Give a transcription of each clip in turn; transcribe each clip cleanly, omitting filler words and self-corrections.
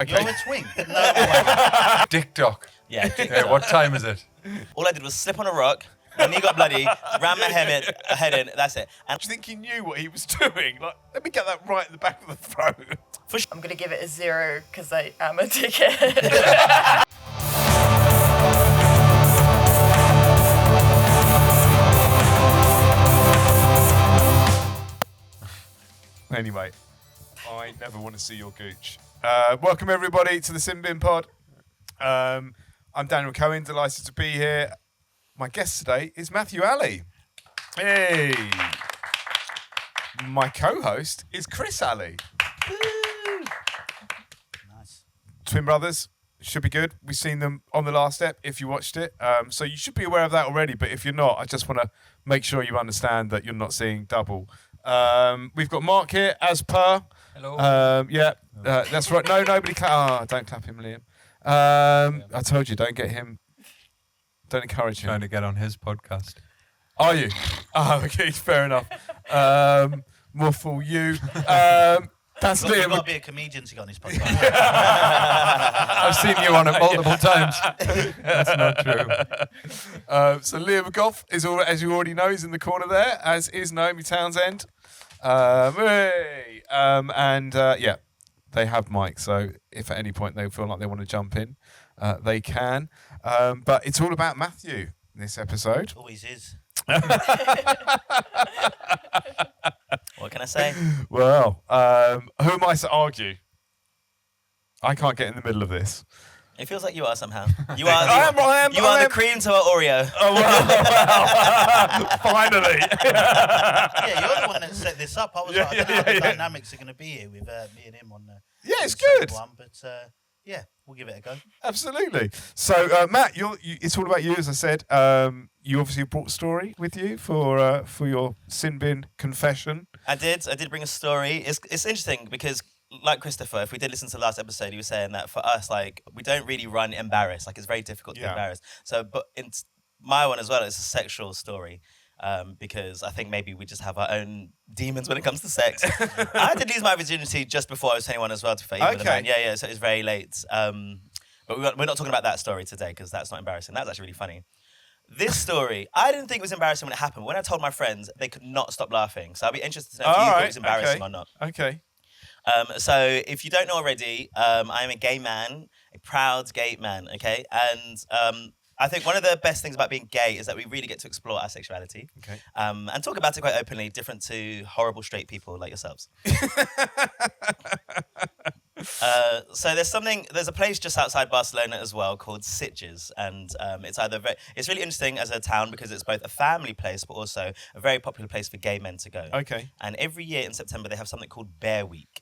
Okay. You're a twink? No way. Dick Doc. Yeah. Yeah, what time is it? All I did was slip on a rock. My knee got bloody. Ran my head in. That's it. And Do you think he knew what he was doing? Like, let me get that right in the back of the throat. I'm going to give it a 0 because I am a dickhead. Anyway, I never want to see your gooch. Welcome everybody to the Sin Bin Pod. I'm Daniel Cohen, delighted to be here. My guest today is Matthew Alley. Hey. My co-host is Chris Alley. Nice. Twin brothers. Should be good. We've seen them on the last step if you watched it. So you should be aware of that already. But if you're not, I just want to make sure you understand that you're not seeing double. We've got Mark here as per. Hello. That's right. No, nobody clap. Oh, don't clap him, Liam. I told you, don't get him. Don't encourage him. Trying to get on his podcast. Are you? Oh, okay, fair enough. More for you. That's You've Liam. got to be a comedian to get on this podcast. I've seen you on it multiple times. That's not true. So Liam McGough is, as you already know, is in the corner there, as is Naomi Townsend. Hey. They have mics, so if at any point they feel like they want to jump in, they can. But it's all about Matthew this episode. Always is. what can I say? Well, who am I to argue? I can't get in the middle of this. It feels like you are somehow. You are. I am. You are the cream to our Oreo. Oh, well. Finally. Yeah, you're the one that set this up. I was like, I don't know how the dynamics are going to be here with me and him on the It's good. one, but yeah, we'll give it a go. Absolutely. So, Matt, it's all about you, as I said. You obviously brought a story with you for your sin bin confession. I did bring a story. It's interesting because, like Christopher, if we did listen to the last episode, he was saying that for us, like, we don't really run embarrassed. Like, it's very difficult to be embarrassed. So, but in my one as well, it's a sexual story. Because I think maybe we just have our own demons when it comes to sex. I did lose my virginity just before I was 21 as well, to fade with a man. Yeah, so it's very late. But we're not talking about that story today because that's not embarrassing. That's actually really funny. This story, I didn't think it was embarrassing when it happened. When I told my friends, they could not stop laughing. So I'll be interested to know if you thought it was embarrassing or not. Okay. So if you don't know already, I am a gay man, a proud gay man, okay? And I think one of the best things about being gay is that we really get to explore our sexuality. Okay. And talk about it quite openly, different to horrible straight people like yourselves. So there's a place just outside Barcelona as well called Sitges, and it's really interesting as a town because it's both a family place but also a very popular place for gay men to go. Okay. And every year in September they have something called Bear Week.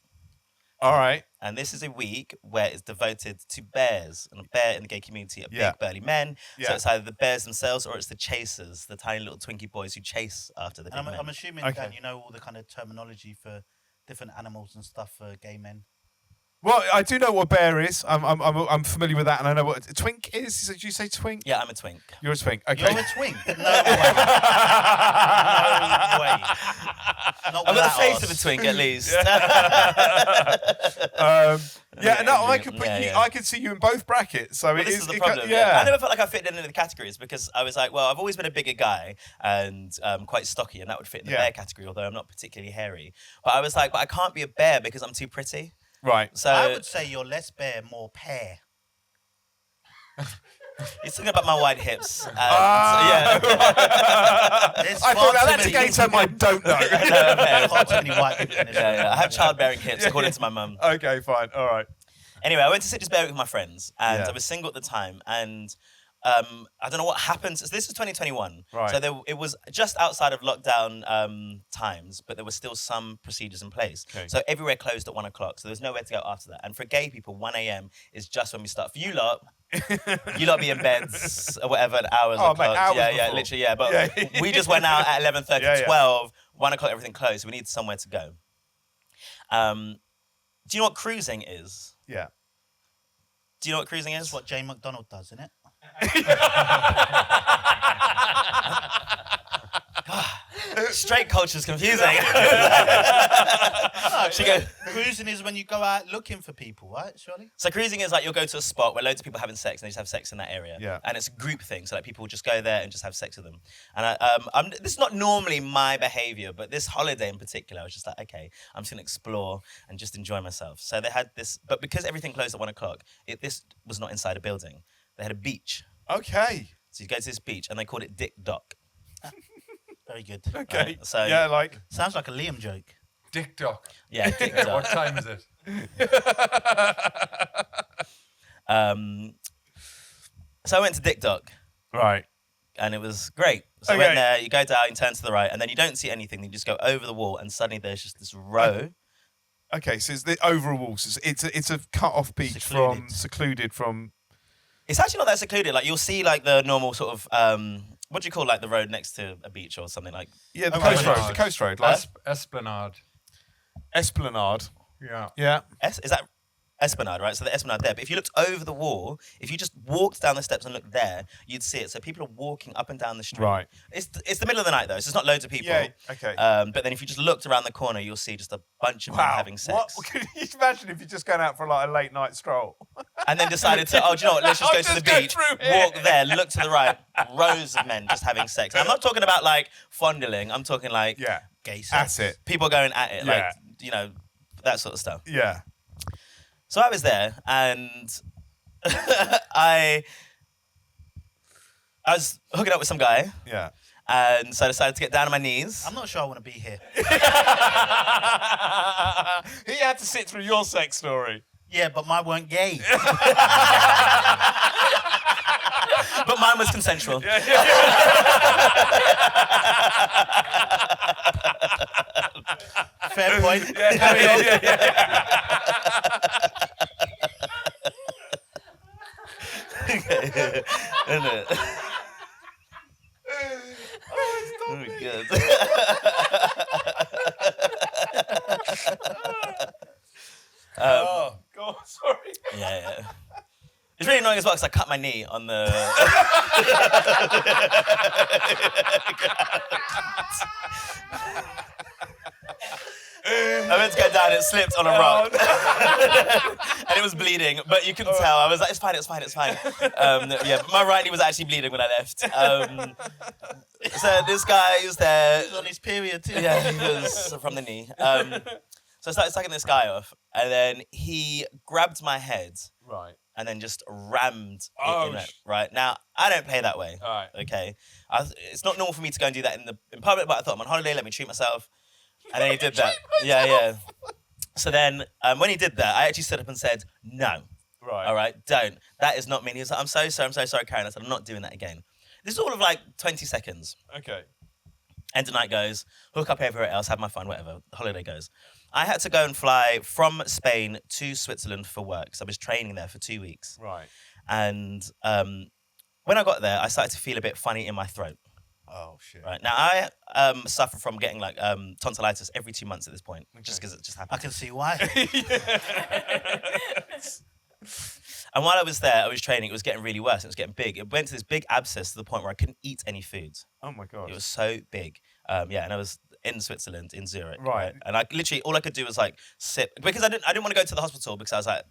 All right. And this is a week where it's devoted to bears. And a bear in the gay community are big, burly men. Yeah. So it's either the bears themselves or it's the chasers, the tiny little Twinkie boys who chase after the big men. I'm assuming, Dan, you know all the kind of terminology for different animals and stuff for gay men. Well, I do know what a bear is. I'm familiar with that, and I know what a twink is. Did you say twink? Yeah, I'm a twink. You're a twink. Okay. You're a twink? No way. No way. Not I've got with the that face arse. of a twink at least. I could put Yeah. I could see you in both brackets. So Well, it this is is the it problem. yeah. I never felt like I fit in any of the categories because I was like, well, I've always been a bigger guy and quite stocky, and that would fit in the bear category, although I'm not particularly hairy. But I was like, but I can't be a bear because I'm too pretty. Right. So I would say you're less bear, more pear. He's talking about my wide hips. There's I thought far that's too a many- gay term I don't know. far too many white people in this room. I have childbearing hips, according to my mum. Okay, fine. All right. Anyway, I went to Sitges Bear Week with my friends, and Yeah. I was single at the time, and I don't know what happened. So this was 2021. Right. So it was just outside of lockdown times, but there were still some procedures in place. Okay. So everywhere closed at 1 o'clock, so there's nowhere to go after that. And for gay people, 1 a.m. is just when we start. For you lot be in beds or whatever at hours. Oh, o'clock. mate, hours yeah, before. literally, yeah. But Yeah. we just went out at 11:30, Yeah, yeah. 12, 1 o'clock, everything closed. So we need somewhere to go. Do you know what cruising is? Yeah. Do you know what cruising is? That's what Jane McDonald does, isn't it? Straight culture's confusing. She goes, Cruising is when you go out looking for people, right? Surely. so cruising is like you'll go to a spot where loads of people are having sex and they just have sex in that area. Yeah. And it's a group thing, so like people will just go there and just have sex with them. And this is not normally my behaviour, but this holiday in particular, I was just like, okay, I'm just gonna explore and just enjoy myself. So they had this, but because everything closed at 1 o'clock, this was not inside a building. They had a beach. Okay. So you go to this beach and they called it Dick Dock. Very good. Okay. Right, so- yeah, like Sounds like a Liam joke. Dick Dock. Yeah, Dick What Dock. time is it? So I went to Dick Dock. right. And it was great. So I Okay. went there, you go down, you turn to the right, and then you don't see anything. You just go over the wall, and suddenly there's just this row. Okay, so it's the overall wall. So it's a cut off beach from secluded from. It's actually not that secluded. Like you'll see like the normal sort of what do you call like the road next to a beach or something like? Yeah, the Oh, coast right. road. The coast road, like Esplanade. Esplanade. Yeah. Yeah. Is that Esplanade, right? So the Esplanade there. But if you looked over the wall, if you just walked down the steps and looked there, you'd see it. So people are walking up and down the street. Right. It's the middle of the night though, so it's not loads of people. Yeah. Okay. But then if you just looked around the corner, you'll see just a bunch of men having sex. What? Can you imagine if you're just going out for like a late night stroll? And then decided to, do you know what, let's just I'll go to the just go beach, through here. walk there, look to the right, rows of men just having sex. And I'm not talking about like fondling, I'm talking like Yeah. Gay sex. That's it. people going at it, Yeah. like, you know, that sort of stuff. Yeah. So I was there and I was hooking up with some guy, Yeah. and so I decided to get down on my knees. I'm not sure I want to be here. He had to sit through your sex story. Yeah, but mine weren't gay. But mine was consensual. Fair point. Carry on. Isn't it? Oh, good. Oh, God, sorry. Yeah. It's really annoying as well because I cut my knee on the. I went to go down, it slipped on a rock. And it was bleeding, but you couldn't tell. I was like, it's fine. Yeah, but my right knee was actually bleeding when I left. So this guy was there. He's on his period too. Yeah, he was from the knee. So I started sucking this guy off, and then he grabbed my head Right. and then just rammed it Oh, in it. Right now, I don't play that way. All right. Okay, it's not normal for me to go and do that in public, but I thought I'm on holiday. Let me treat myself. And then he did that. Yeah. So then, when he did that, I actually stood up and said, "No, Right. all right, don't. That is not me." And he was like, "I'm so sorry, Karen." I said, "I'm not doing that again." This is all of like 20 seconds. Okay. End of night goes, hook up everywhere else, have my fun, whatever. The holiday goes. I had to go and fly from Spain to Switzerland for work. So I was training there for 2 weeks. Right. And when I got there, I started to feel a bit funny in my throat. Oh, shit. Right now, I suffer from getting like tonsillitis every 2 months at this point, just because it just I happened. can see why. And while I was there, I was training. It was getting really worse. It was getting big. It went to this big abscess to the point where I couldn't eat any food. Oh, my God. It was so big. And I was in Switzerland, in Zurich. Right. And I literally, all I could do was like sip, because I didn't want to go to the hospital because I was like,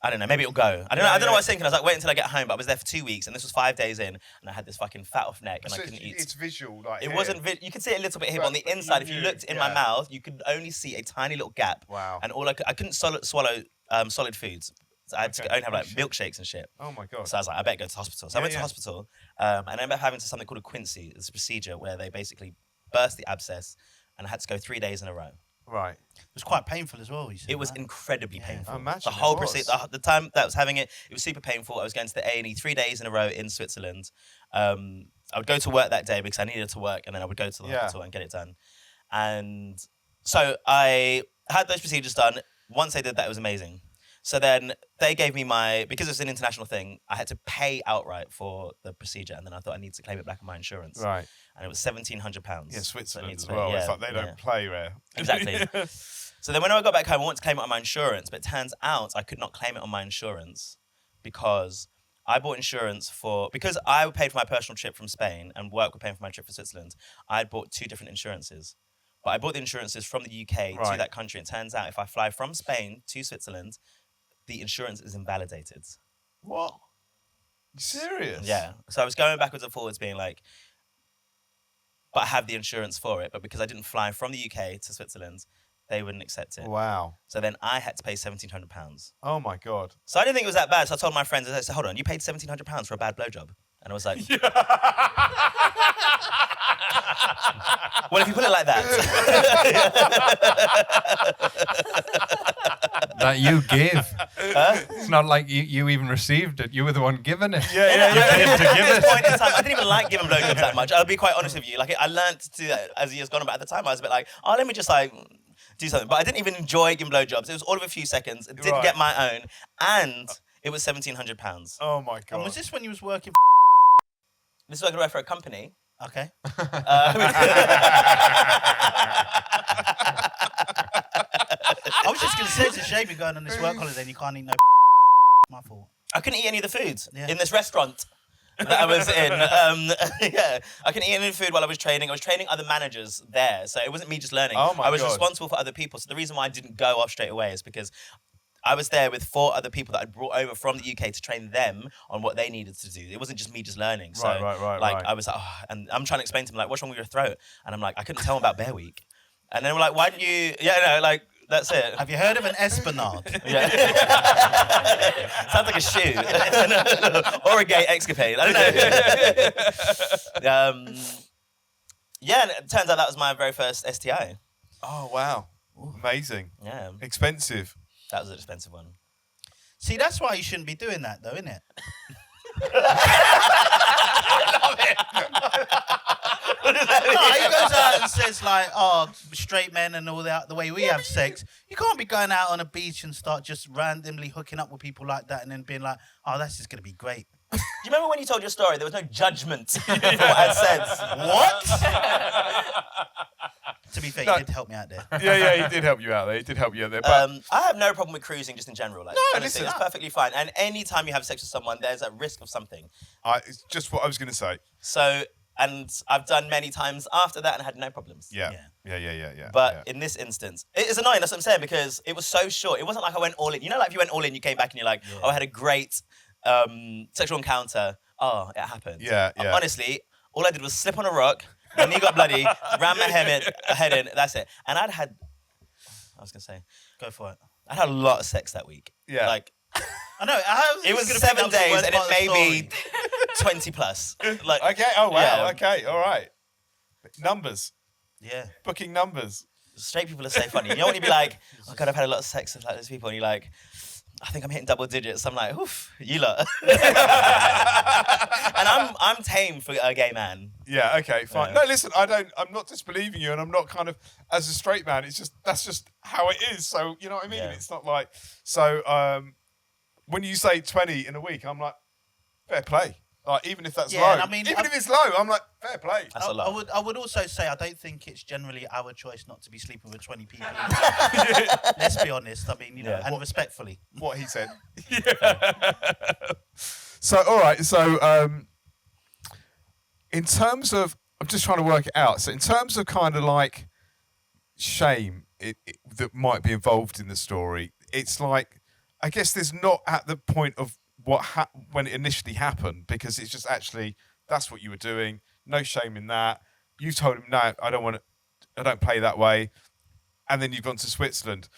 I don't know, maybe it'll go. I don't know what I was thinking. I was like, wait until I get home. But I was there for 2 weeks, and this was 5 days in, and I had this fucking fat off neck, and So I couldn't eat. It's visual, like It here. wasn't. You could see it a little bit here, but on the But inside, if you you knew, looked in my yeah. mouth, you could only see a tiny little gap. Wow. And all I couldn't swallow solid foods. So I had to Okay. only have like Oh, shit. milkshakes and shit. Oh, my God. So I was like, I better go to the hospital. So I Yeah, went to yeah. the hospital, and I ended up having something called a Quincy. It's a procedure where they basically burst the abscess, and I had to go 3 days in a row. Right. It was quite painful as well. You said, It was right? incredibly painful. I imagine the whole it was. procedure, the time that I was having it, it was super painful. I was going to the A&E 3 days in a row in Switzerland. I would go to work that day because I needed to work, and then I would go to the Yeah. hospital and get it done. And so I had those procedures done. Once I did that, it was amazing. So then they gave me because it was an international thing, I had to pay outright for the procedure, and then I thought I need to claim it back on my insurance. Right. And it was £1,700. Yeah, So I Switzerland need as to pay- well. yeah, It's like they don't yeah. play there. Exactly. So then when I got back home, I wanted to claim it on my insurance, but it turns out I could not claim it on my insurance because I bought insurance because I paid for my personal trip from Spain and work were paying for my trip for Switzerland. I bought 2 different insurances. But I bought the insurances from the UK to that country. It turns out if I fly from Spain to Switzerland, the insurance is invalidated. What? You serious? Yeah. So I was going backwards and forwards being like, but I have the insurance for it. But because I didn't fly from the UK to Switzerland, they wouldn't accept it. Wow. So then I had to pay £1,700. Oh my God. So I didn't think it was that bad. So I told my friends, I said, hold on, you paid £1,700 for a bad blowjob? And I was like, well, if you put it like that. That you gave. It's not like you even received it. You were the one giving it. Yeah. To give At it. this point in time, I didn't even like giving blowjobs that much. I'll be quite honest with you. Like, I learned to do that as years gone on, but at the time I was a bit like, oh, let me just like do something. But I didn't even enjoy giving blowjobs. It was all of a few seconds. It didn't get my own. And it was £1,700. Oh my God. And was this when you was working? This is what I could work for a company. Okay. I was just going to say, it's a shame you're going on this work holiday and you can't eat no. My fault. I couldn't eat any of the food Yeah. in this restaurant that I was in. Yeah, I couldn't eat any food while I was training. I was training other managers there, so it wasn't me just learning. Oh my I was God. responsible for other people. So the reason why I didn't go off straight away is because I was there with 4 other people that I'd brought over from the UK to train them on what they needed to do. It wasn't just me just learning. So Right. I was like, oh, and I'm trying to explain to them like, what's wrong with your throat? And I'm like, I couldn't tell them about Bear Week. And then we're like, why didn't you? Yeah, no, like that's it. Have you heard of an esplanade? Yeah. Sounds like a shoe. Or a gay escapade. I don't know. Yeah, and it turns out that was my very first STI. Oh wow. Amazing. Yeah, Expensive. that was an expensive one. See, that's why you shouldn't be doing that, though, isn't it? No, he goes out and says like, "Oh, straight men and all that. The way we have sex, you can't be going out on a beach and start just randomly hooking up with people like that, and then being like, oh, that's just gonna be great." Do you remember when you told your story? There was no judgment for what I'd said. What? To be fair, you did help me out there. Yeah, he did help you out there. But I have no problem with cruising just in general. Like, No, honestly, listen, it's perfectly fine. And any time you have sex with someone, there's a risk of something. it's just what I was going to say. So, and I've done many times after that and had no problems. Yeah. But yeah. in this instance, it is annoying. That's what I'm saying, because it was so short. It wasn't like I went all in. You know, like if you went all in, you came back and you're like, oh, I had a great sexual encounter. Oh, it happened. Yeah. Honestly, all I did was slip on a rock. My knee got bloody. Ran my head in. That's it. And I was gonna say, Go for it. I had a lot of sex that week. Yeah. Like I know. it was 7 days, and it may be 20 plus. Like Okay. Oh wow. Yeah. Okay. All right. Numbers. Yeah. Booking numbers. Straight people are so funny. You know when you be like, oh God, I've had a lot of sex with like those people, and you're like, I think I'm hitting double digits. I'm like, oof, you lot. And I'm tame for a gay man. Yeah. Okay. Fine. Yeah. No, listen. I'm not disbelieving you, and I'm not kind of as a straight man. It's just that's just how it is. So you know what I mean. Yeah. It's not like so. When you say 20 in a week, I'm like, fair play. Like even if that's Yeah, low, and I mean, even if it's low, I'm like, fair play. That's a lot. I would also say I don't think it's generally our choice not to be sleeping with 20 people. Let's be honest. I mean, you know, Yeah. and respectfully. What he said. So all right. So in terms of, I'm just trying to work it out. So in terms of kind of like shame that might be involved in the story, it's like I guess there's not at the point of when it initially happened, because it's just actually that's what you were doing. No shame in that. You told him no, I don't play that way, and then you've gone to Switzerland.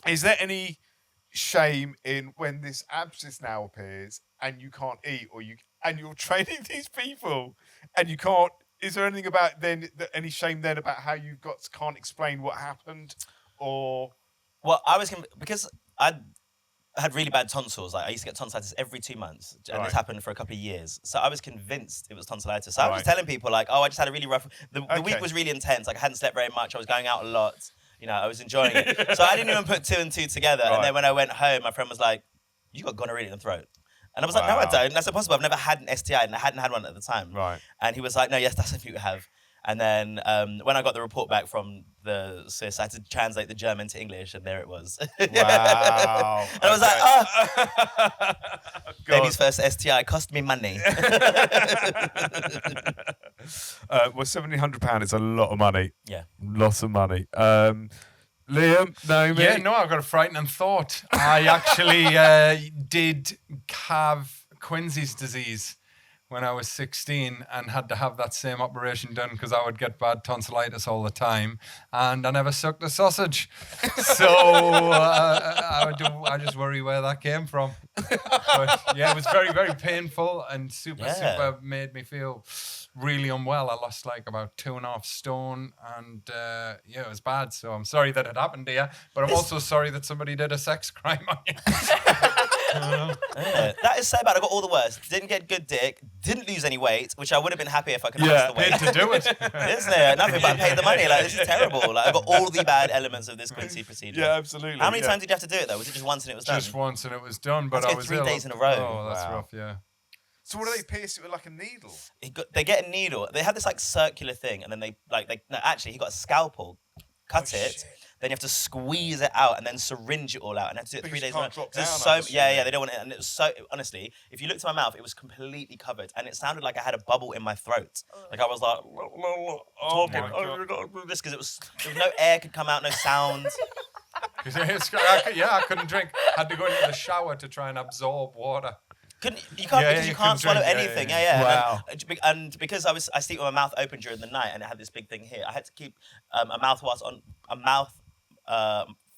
Is there any shame in when this abscess now appears and you can't eat, and you're training these people and you can't? Is there anything about then any shame then about how you can't explain what happened, or? Well, because I had really bad tonsils. Like I used to get tonsillitis every 2 months, and Right. this happened for a couple of years. So I was convinced it was tonsillitis. So I was Right. telling people like, oh, I just had a really rough. The week Okay. was really intense. Like I hadn't slept very much. I was going out a lot. You know, I was enjoying it. So I didn't even put 2 and 2 together. Right. And then when I went home, my friend was like, "You got gonorrhea in the throat." And I was like, "No, I Wow. don't. That's impossible. I've never had an STI, and I hadn't had one at the time." Right. And he was like, "No, yes, that's something you have." And then when I got the report back from the Swiss, I had to translate the German to English, and there it was. Wow. And I was like, oh. Baby's first STI cost me money. Well, £1,700 is a lot of money. Yeah. Lots of money. Liam, Naomi? Yeah, no, I've got a frightening thought. I actually did have Quincy's disease when I was 16 and had to have that same operation done because I would get bad tonsillitis all the time and I never sucked a sausage. So I just worry where that came from. But yeah, it was very, very painful and super made me feel really unwell. I lost like about 2.5 stone and it was bad. So I'm sorry that it happened to you, but I'm also sorry that somebody did a sex crime on you. That is so bad. I got all the worst. Didn't get good dick. Didn't lose any weight, which I would have been happy if I could have lost the weight. Paid to do it. Isn't it? Nothing but I paid the money. Like, this is terrible. Like, I got all the bad elements of this Quincy procedure. Yeah, absolutely. How many times did you have to do it though? Was it just once and it was done? Just once and it was done, but Let's I go was 3 ill. days in a row. Oh, that's Wow. rough, yeah. So what do they pierce it with, like a needle? They get a needle. They have this like circular thing, and then he got a scalpel, cut it. shit. Then you have to squeeze it out and then syringe it all out, and have to do it Because 3 you days. can't drop There's down, so I'm assuming. they don't want it, and it was so honestly. If you looked at my mouth, it was completely covered, and it sounded like I had a bubble in my throat. Like I was like, talking, my God. this because there was no air could come out, no sound. I couldn't drink. Had to go into the shower to try and absorb water. You can't Yeah, because you you can't couldn't swallow drink, anything. yeah. Yeah. Wow. And because I sleep with my mouth open during the night, and it had this big thing here. I had to keep a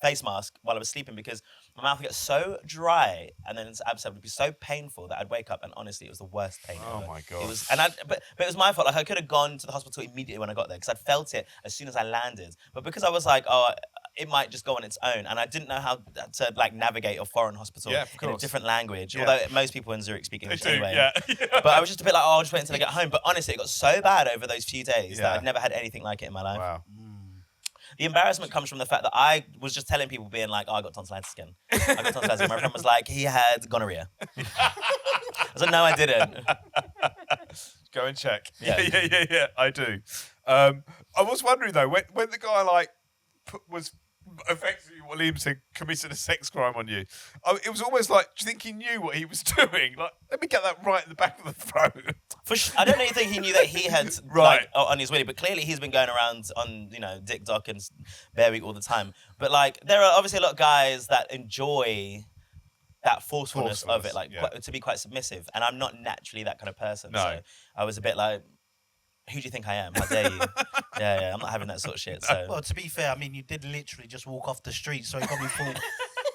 face mask while I was sleeping because my mouth would get so dry, and then its abscess would be so painful that I'd wake up and honestly, it was the worst pain. Oh ever. my God. It was, but it was my fault. Like I could have gone to the hospital immediately when I got there because I'd felt it as soon as I landed. But because I was like, it might just go on its own, and I didn't know how to like navigate a foreign hospital Yeah, of in a course. different language. Yeah. Although most people in Zurich speak English anyway. Yeah. But I was just a bit like, I'll just wait until I get home. But honestly, it got so bad over those few days Yeah. that I've never had anything like it in my life. Wow. The embarrassment comes from the fact that I was just telling people, being like, I got tonsillitis again. I got tonsillitis again. My friend was like, he had gonorrhea. I was like, no, I didn't. Go and check. Yeah. Yeah. I do. I was wondering though, when the guy like was effectively what Liam said, committed a sex crime on you, it was almost like, do you think he knew what he was doing? Like, let me get that right in the back of the throat. I don't really think he knew that he had Right. like on his willy, but clearly he's been going around on Dick Doc and Bear Week all the time. But like, there are obviously a lot of guys that enjoy that forcefulness of it, like yeah. to be quite submissive, and I'm not naturally that kind of person. No. So I was a bit like, who do you think I am? How dare you? yeah, I'm not having that sort of shit. So Well, to be fair, I mean, you did literally just walk off the street, so you probably thought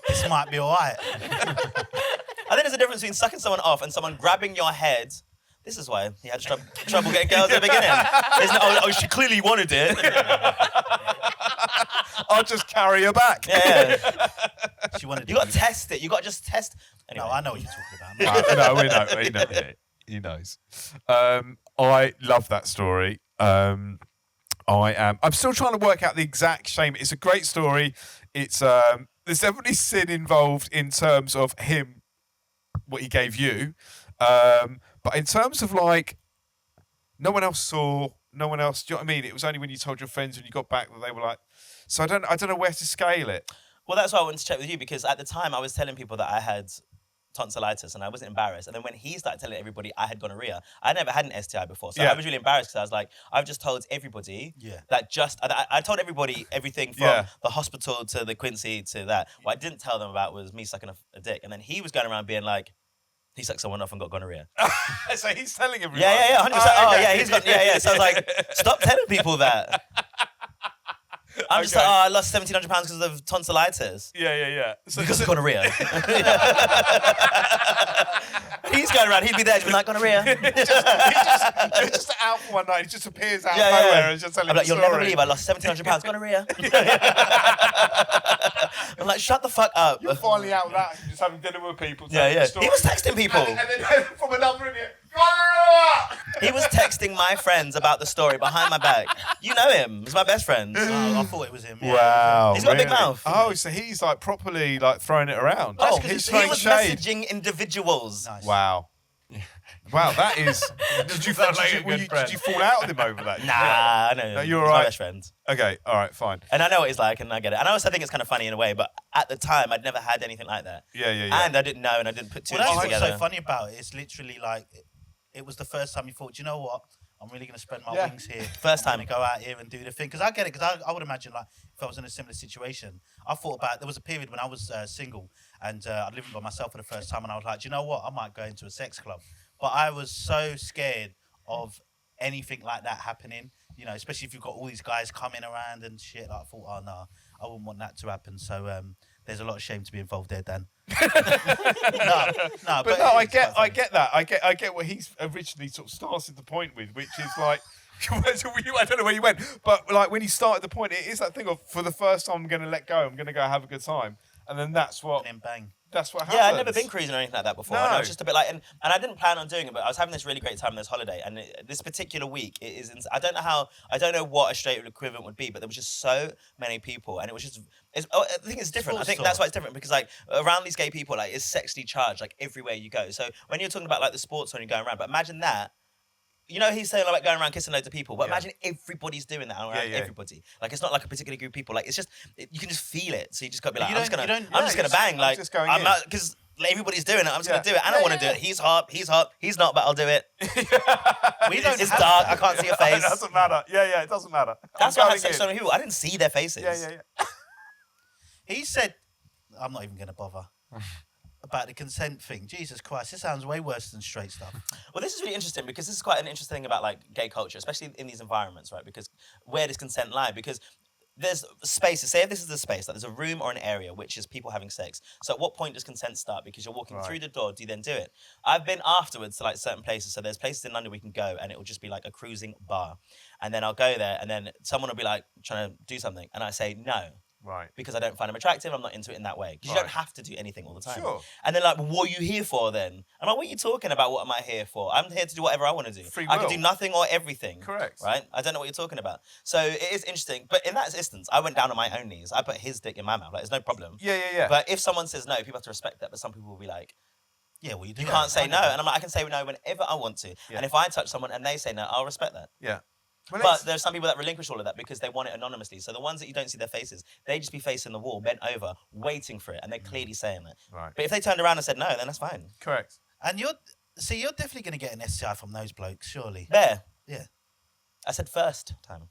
this might be all right. I think there's a difference between sucking someone off and someone grabbing your head. This is why he had trouble getting girls at the beginning. Isn't it? She clearly wanted it. I'll just carry her back. Yeah. She wanted You got to test it. You got to just test. Anyway. No, I know what you're talking about. No, we know. Yeah, he knows. I love that story. I'm still trying to work out the exact shame. It's a great story. It's there's definitely sin involved in terms of him, what he gave you. But in terms of like, no one else saw, no one else. Do you know what I mean? It was only when you told your friends when you got back that they were like. So I don't know where to scale it. Well, that's why I wanted to check with you, because at the time I was telling people that I had tonsillitis and I wasn't embarrassed. And then when he started telling everybody I had gonorrhea, I never had an STI before. So Yeah. I was really embarrassed because I was like, I've just told everybody that I told everybody everything from Yeah. the hospital to the Quincy to that. What I didn't tell them about was me sucking a dick. And then he was going around being like, he sucked someone off and got gonorrhea. So he's telling everyone. Yeah, 100%. Oh, okay. Yeah, he's got, yeah. So I was like, stop telling people that. I'm just like, I lost £1,700 because of tonsillitis. Yeah. So, Because of gonorrhea. He's going around, he'd be there, he'd be like, gonorrhea. He's just out for one night. He just appears out of nowhere and just telling I'm like, a you'll story. never believe I lost £1,700 gonorrhea. I'm like, shut the fuck up. You're finally out of that. You're just having dinner with people. Yeah. telling the story. He was texting people. And then from another idiot. He was texting my friends about the story behind my back. You know him. He's my best friend. Oh, I thought it was him. Yeah. Wow. He's got a big really? mouth. Oh, so he's like properly like throwing it around. Oh, he's he throwing was shade. messaging individuals. Nice. Wow. Wow, that is. Did you sound like a good friend. did you fall out with him over that? Nah, I know. No, you're He's all my right. best friend. Okay, all right, fine. And I know what he's like, and I get it. And I also think it's kind of funny in a way, but at the time, I'd never had anything like that. Yeah. And I didn't know, and I didn't put two Well, and that's two what's together. so funny about it. It's literally like it was the first time you thought, do you know what? I'm really going to spread my wings here. First time. I'm gonna go out here and do the thing. Because I get it. Because I would imagine, like, if I was in a similar situation, I thought about, there was a period when I was single and I lived by myself for the first time, and I was like, do you know what? I might go into a sex club. But I was so scared of anything like that happening, you know, especially if you've got all these guys coming around and shit. Like, I thought, oh, no, I wouldn't want that to happen. So there's a lot of shame to be involved there, Dan. no, But no, I get that. I get what he's originally sort of started the point with, which is like, I don't know where you went, but like when he started the point, it is that thing of, for the first time, I'm going to let go. I'm going to go have a good time, and then that's what. And then bang. That's what happens. Yeah, I'd never been cruising or anything like that before. No. And I was just a bit like, and I didn't plan on doing it, but I was having this really great time on this holiday. And this particular week, I don't know what a straight equivalent would be, but there was just so many people, and it was just, I think it's different. I think that's why it's different, because like around these gay people, like it's sexually charged, like everywhere you go. So when you're talking about like the sports when you're going around, but imagine that. You know, he's saying like going around kissing loads of people, but imagine everybody's doing that around everybody. Like it's not like a particular group of people. Like it's just you can just feel it. So you just got to be like, I'm just gonna bang. Like I'm not, because everybody's doing it. I'm just gonna do it. I don't want to do it. He's hot. He's not, but I'll do it. It's dark. I can't see your face. It doesn't matter. Yeah, it doesn't matter. That's why I had sex with so many people. I didn't see their faces. Yeah. He said, I'm not even going to bother. About the consent thing. Jesus Christ, this sounds way worse than straight stuff. Well, this is really interesting, because this is quite an interesting thing about like gay culture, especially in these environments, right? Because where does consent lie? Because there's spaces. Say if this is the space, like there's a room or an area which is people having sex. So at what point does consent start? Because you're walking through the door, do you then do it? I've been afterwards to like certain places. So there's places in London we can go, and it will just be like a cruising bar. And then I'll go there, and then someone will be like trying to do something, and I say no. Right. Because I don't find him attractive, I'm not into it in that way. Because you don't have to do anything all the time. Sure. And they're like, well, what are you here for then? I'm like, what are you talking about? What am I here for? I'm here to do whatever I want to do. Free I can will. do nothing or everything. Correct. Right? I don't know what you're talking about. So it is interesting. But in that instance, I went down on my own knees. I put his dick in my mouth. Like, there's no problem. Yeah. But if someone says no, people have to respect that. But some people will be like, Yeah, well, you do. you can't say no. And I'm like, I can say no whenever I want to. Yeah. And if I touch someone and they say no, I'll respect that. Yeah. Well, But there's some people that relinquish all of that because they want it anonymously. So the ones that you don't see their faces, they just be facing the wall, bent over, waiting for it, and they're clearly saying it. Right. But if they turned around and said no, then that's fine. Correct. And you're definitely going to get an STI from those blokes, surely. There. Yeah. I said first time.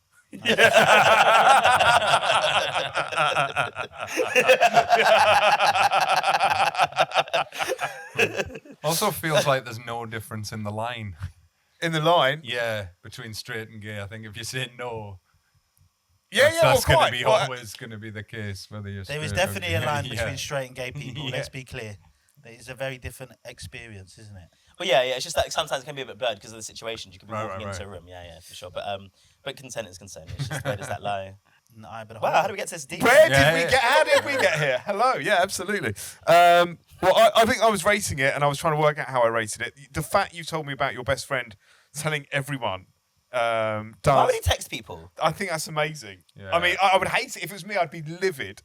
Also feels like there's no difference in the line. In the line. Yeah, between straight and gay. I think if you say no, That's that's well, going quite. to be Well, always going to be the case, whether you're There is straight or definitely a gay. line Yeah. between straight and gay people. Yeah. Let's be clear. It's a very different experience, isn't it? But yeah, it's just that sometimes it can be a bit blurred because of the situations. You could be Right, walking right, into right. a room, yeah, for sure. But consent is consent. It's just where does that lie? Wow, Wow, how do we get to this deep? Where Yeah, did we yeah. get? How did we get here? Hello. Yeah, absolutely. Well, I think I was rating it, and I was trying to work out how I rated it. The fact you told me about your best friend telling everyone Why does. would he text people? I think that's amazing. Yeah. I mean, I would hate it if it was me. I'd be livid.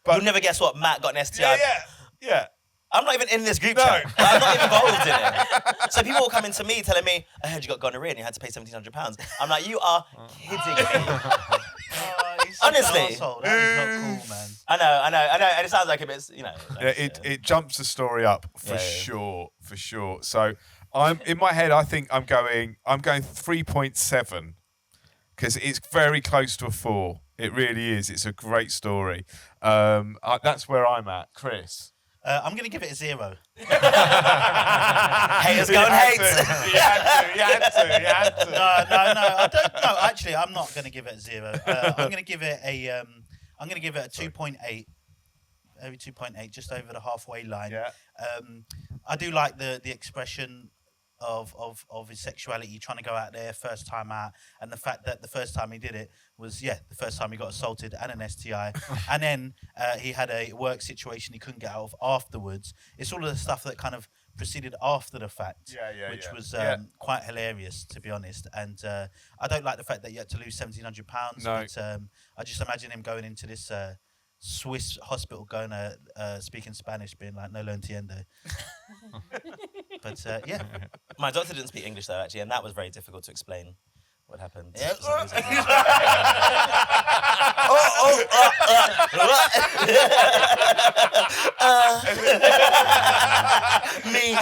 But You'll never guess what Matt got an STI. yeah. I'm not even in this group No. chat. I'm not even involved in it. So people will come into me telling me, I heard you got gonorrhea and you had to pay £1,700. I'm like, you are kidding me. He's such an Honestly. arsehole. That is not cool, man. I know. And it sounds like a bit, Yeah, it jumps the story up for Yeah. sure. So I'm in my head. I think I'm going 3.7 because it's very close to a 4. It really is. It's a great story. That's where I'm at, Chris. I'm going to give it a 0. Haters go and hate. You had to. No, I don't. No, actually, I'm not going to give it a 0. I'm going to give it a 2.8. Maybe 2.8, just over the halfway line. Yeah. I do like the expression of his sexuality, trying to go out there first time out, and the fact that the first time he did it was the first time he got assaulted and an STI, and then he had a work situation he couldn't get out of afterwards. It's all of the stuff that kind of proceeded after the fact, which was quite hilarious, to be honest. And I don't like the fact that you had to lose £1,700. No. But I just imagine him going into this Swiss hospital, going speaking Spanish, being like, "No lo entiendo." But My doctor didn't speak English though, actually, and that was very difficult to explain what happened. Yeah. For some reason. Me.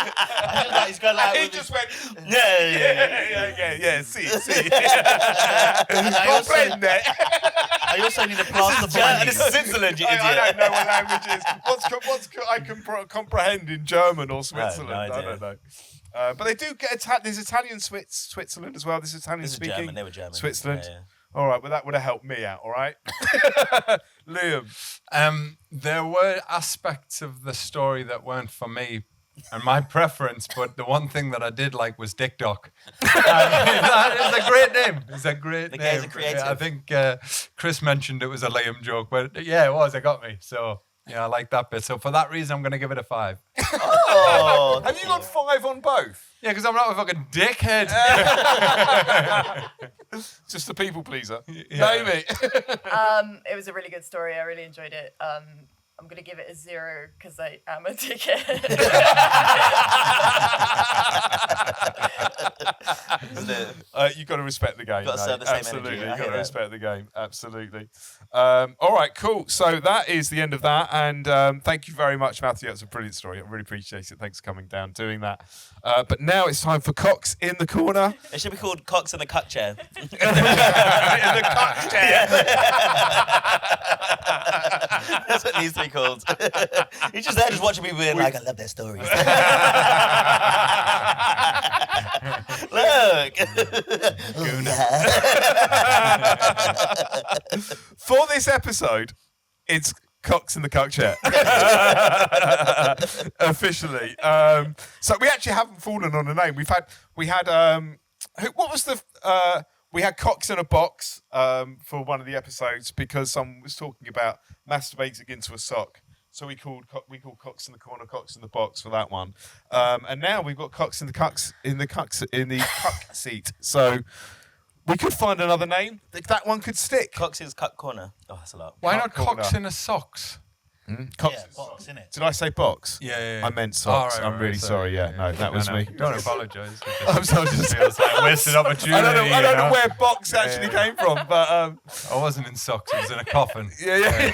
I just like he's got like. He with just his- went. Yeah. See. And I also, Comprende. I also need a plaster for my German. knees. This is Switzerland, you I idiot. don't know what language is. What's I can comprehend in German or Switzerland? no I idea. don't know. But they do get there's Italian Switzerland as well. There's Italian This is speaking German. They were German. Switzerland. Yeah. All right, well that would have helped me out. All right, Liam. There were aspects of the story that weren't for me and my preference, but the one thing that I did like was Dick Doc. It's a great name. It's a great The name. gays are creative. Yeah, I think Chris mentioned it was a Liam joke, but yeah, it was. It got me. So yeah, I like that bit. So for that reason, I'm going to give it a 5. Oh, Have you got 5 on both? Yeah, because I'm not a fucking dickhead. Just a people pleaser. Yeah. Amy. It was a really good story. I really enjoyed it. I'm going to give it a 0 because I am a dickhead. You got to respect the game. Gotta mate. serve the same Absolutely, energy. I you got hear to that. respect the game. Absolutely. All right, cool. So that is the end of that, and thank you very much, Matthew. That's a brilliant story. I really appreciate it. Thanks for coming down, doing that. But now it's time for Cox in the corner. it should be called Cox in the Cut Chair. In the Cox chair. That's what it needs to be called. He's just there, just watching people being like, I love their stories. Look. For this episode, it's Cox in the Cuck chair. Officially. So we actually haven't fallen on a name. We had we had Cox in a box for one of the episodes because someone was talking about masturbating into a sock. So we called Cox in the corner, Cox in the box for that one. And now we've got Cox in the cuck seat. So we could find another name. That one could stick. Cox's Cut Corner. Oh, that's a lot. Why Cock not Cox corner. in a socks? Cox. Yeah, box, innit? Did I say box? Yeah. I meant socks. Oh, right, I'm really sorry. Yeah, no, that was me. Don't apologise. I'm sorry. Just, Feels like a wasted opportunity. I don't know you know? where box actually came from, but I wasn't in socks. I was in a coffin. yeah.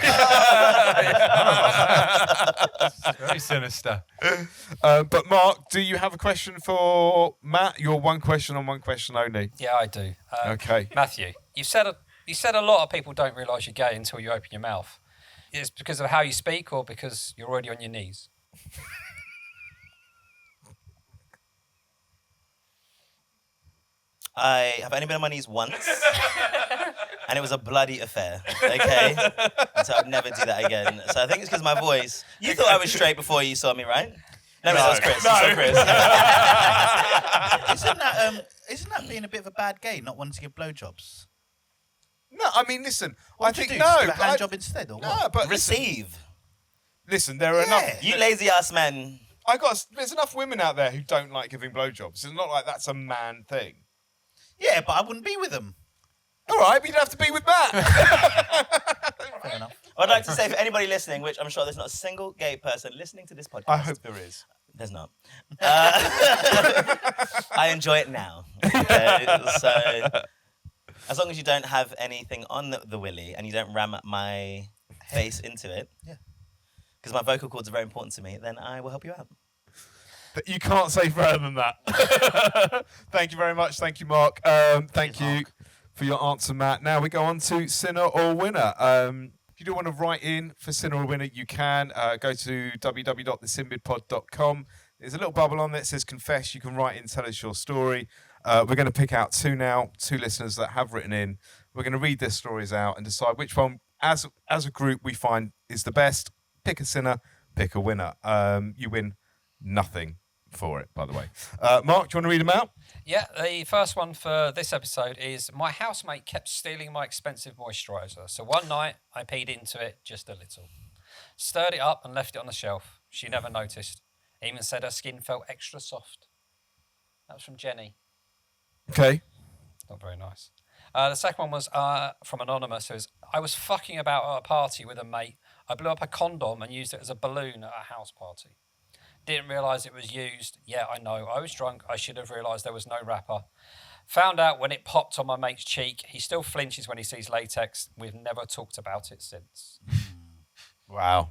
Very sinister. But Mark, do you have a question for Matt? Your one question on one question only. Yeah, I do. Okay. Matthew, you said a lot of people don't realise you're gay until you open your mouth. Is it because of how you speak or because you're already on your knees? I have only been on my knees once, and it was a bloody affair. Okay, so I'd never do that again. So I think it's because my voice. You thought I was straight before you saw me, right? No, that was Chris. No. You saw Chris. Isn't that being a bit of a bad gay, not wanting to give blowjobs? No, I mean, listen. What I would you think do? no. Just give a but hand job instead, or no, what? but listen, Receive. there are enough. You lazy ass men. There's enough women out there who don't like giving blowjobs. It's not like that's a man thing. Yeah, but I wouldn't be with them. All right, but you'd have to be with Matt. Fair enough. I'd like to say for anybody listening, which I'm sure there's not a single gay person listening to this podcast. I hope there is. There's not. I enjoy it now. Okay, so as long as you don't have anything on the willy and you don't ram my face into it, Yeah. because my vocal cords are very important to me, then I will help you out. You can't say further than that. Thank you very much. Thank you, Mark. Thank you for your answer, Matt. Now we go on to Sinner or Winner. If you do want to write in for Sinner or Winner, you can go to www.thesinbidpod.com. There's a little bubble on there that says confess. You can write in, tell us your story. We're going to pick out two listeners that have written in. We're going to read their stories out and decide which one, as a group, we find is the best. Pick a sinner, pick a winner. You win nothing for it, by the way. Mark, do you want to read them out? Yeah, the first one for this episode is my housemate kept stealing my expensive moisturiser. So one night I peed into it just a little. Stirred it up and left it on the shelf. She never noticed. Even said her skin felt extra soft. That was from Jenny. Okay. Not very nice. The second one was from Anonymous, who was, I was fucking about at a party with a mate. I blew up a condom and used it as a balloon at a house party. Didn't realise it was used. Yeah, I know. I was drunk. I should have realised there was no wrapper. Found out when it popped on my mate's cheek. He still flinches when he sees latex. We've never talked about it since. Wow.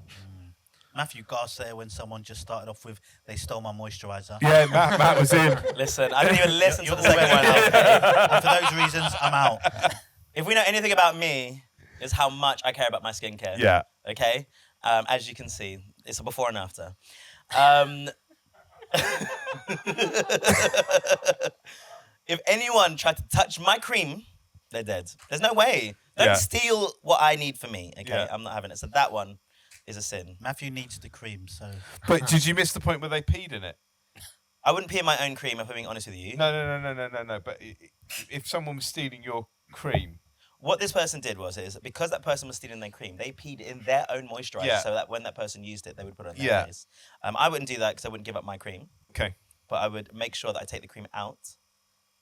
Matthew gasped there when someone just started off with, they stole my moisturiser. Yeah, Matt was in. Listen, I didn't even listen to the second one. And for those reasons, I'm out. If we know anything about me, is how much I care about my skincare. Yeah. Okay? As you can see, it's a before and after. If anyone tried to touch my cream, they're dead. There's no way. Don't steal what I need for me. Okay, I'm not having it. So that one is a sin. Matthew needs the cream, so. But did you miss the point where they peed in it? I wouldn't pee in my own cream if I'm being honest with you. No. But if someone was stealing your cream. What this person did was because that person was stealing their cream, they peed in their own moisturiser so that when that person used it, they would put it on their face. I wouldn't do that because I wouldn't give up my cream. Okay. But I would make sure that I take the cream out,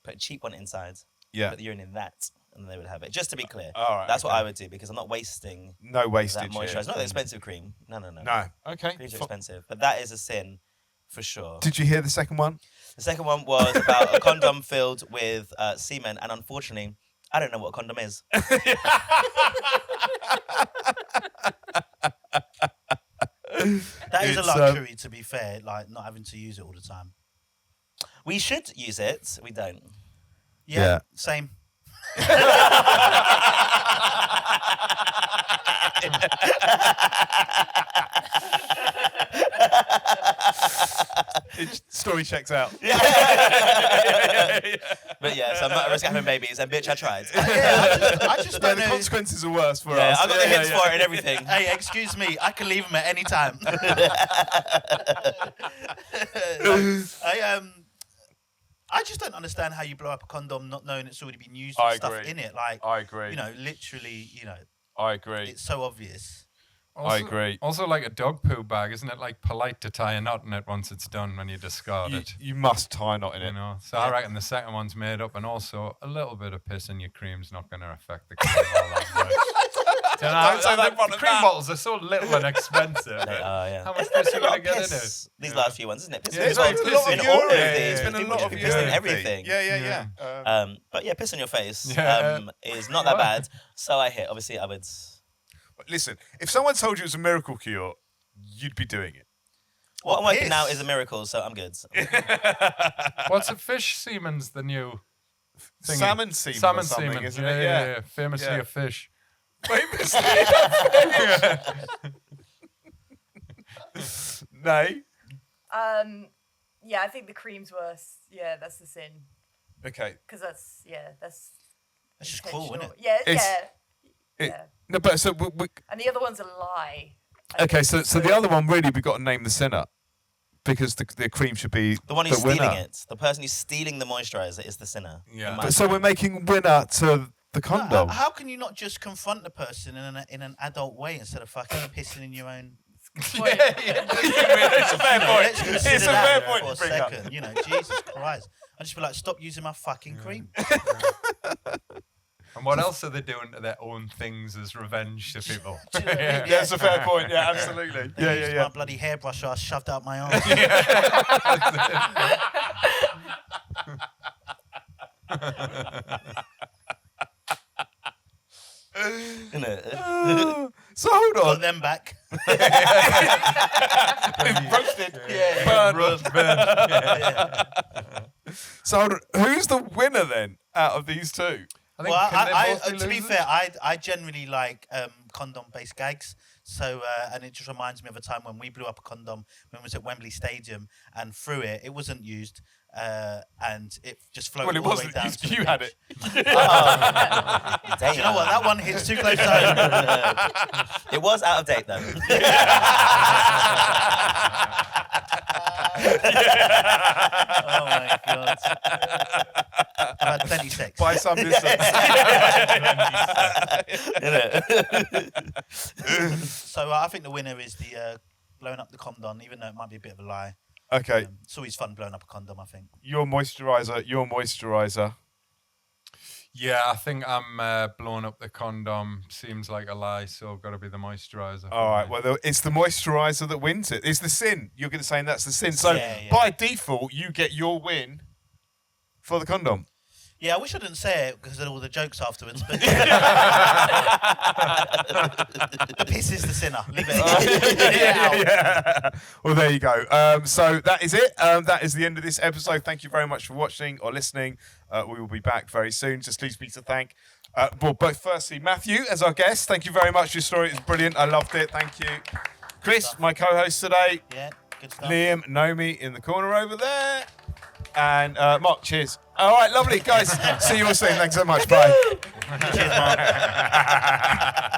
put a cheap one inside, put the urine in that, and then they would have it. Just to be clear. All right. That's what I would do because I'm not wasting no wastage that moisturiser. It's not the expensive cream. No. No. Okay. Creams are expensive. But that is a sin for sure. Did you hear the second one? The second one was about a condom filled with semen, and unfortunately, I don't know what a condom is. That is a luxury, to be fair, like not having to use it all the time. We should use it. We don't. Yeah. Same. Story checks out. But yes, I'm not a risk having babies, and bitch, I tried. I just don't The know. consequences are worse for Yeah, us. I got the hits for it and everything. Hey, excuse me, I can leave them at any time. I just don't understand how you blow up a condom not knowing it's already been used with stuff in it. Like, I agree. You know, literally, you know, I agree. it's so obvious. Also, I agree. Also, like a dog poo bag, isn't it like polite to tie a knot in it once it's done when you discard it? You must tie a knot in You it. know, so I reckon the second one's made up, and also a little bit of piss in your cream's not going to affect the cream all that much. Don't say that in front The of cream Matt. bottles are so little and expensive. They are, yeah. How much Isn't there piss been are a you lot going to of get in it? piss these last few ones, isn't it? Piss Yeah, in it's like bottles, piss in in all of urine. these. It's been a People lot should of be pissing in urine. everything. Yeah. But yeah, piss on your face Yeah. is not that bad. So I hit. Obviously, I would. Listen, if someone told you it was a miracle cure, you'd be doing it. What I'm working piss? now is a miracle, so I'm good. What's a fish semen's the new thingy? Salmon semen Salmon or something, semen, isn't yeah, it? yeah. Famously Yeah. a fish. Famously No. Yeah, I think the cream's worse. Yeah, that's the sin. Okay. Because that's That's just cool, isn't it? Yeah, It's- yeah. No, but so And the other one's a lie. okay. So the other one really we got to name the sinner because the cream should be The one who's winner. stealing it, the person who's stealing the moisturiser, is the sinner. Yeah. in my But so we're making winner to the condom. How can you not just confront the person in an adult way instead of fucking pissing in your own? It's a fair point. Let's consider It's a that fair point for a to bring up. second. You know, Jesus Christ. I'd just be like, stop using my fucking cream. And what else are they doing to their own things as revenge to people? Yeah, that's a fair point. Yeah, absolutely. They used my bloody hairbrush I shoved out my arm. So hold Got on. them back. Roasted. Yeah. Burned. So hold on. Who's the winner then out of these two? I think, Well, can they both be to be losers? fair, I generally like condom-based gags. So, and it just reminds me of a time when we blew up a condom when we was at Wembley Stadium, and through it, it wasn't used, and it just floated Well, it all the way wasn't. down to You the had pitch. it. Damn. Do you know what? That one hits too close to home. It was out of date though. Oh my god! I've had plenty sex. By some distance. So I think the winner is the blowing up the condom, even though it might be a bit of a lie. Okay. It's always fun blowing up a condom, I think. Your moisturiser. Yeah, I think I'm blowing up the condom. Seems like a lie, so got to be the moisturiser. All right, well, it's the moisturiser that wins it. It's the sin. You're going to say that's the sin. So by default, you get your win for the condom. Yeah, I wish I didn't say it because of all the jokes afterwards. But the piss is the sinner. Leave it. Yeah. Well, there you go. So that is it. That is the end of this episode. Thank you very much for watching or listening. We will be back very soon. Just leaves me to thank both firstly Matthew as our guest. Thank you very much. Your story is brilliant. I loved it. Thank you. Chris, my co-host today. Yeah, good stuff. Liam, Naomi in the corner over there. And Mark, cheers. All right, lovely. Guys, see you all soon. Thanks so much. Bye. Cheers, Mark.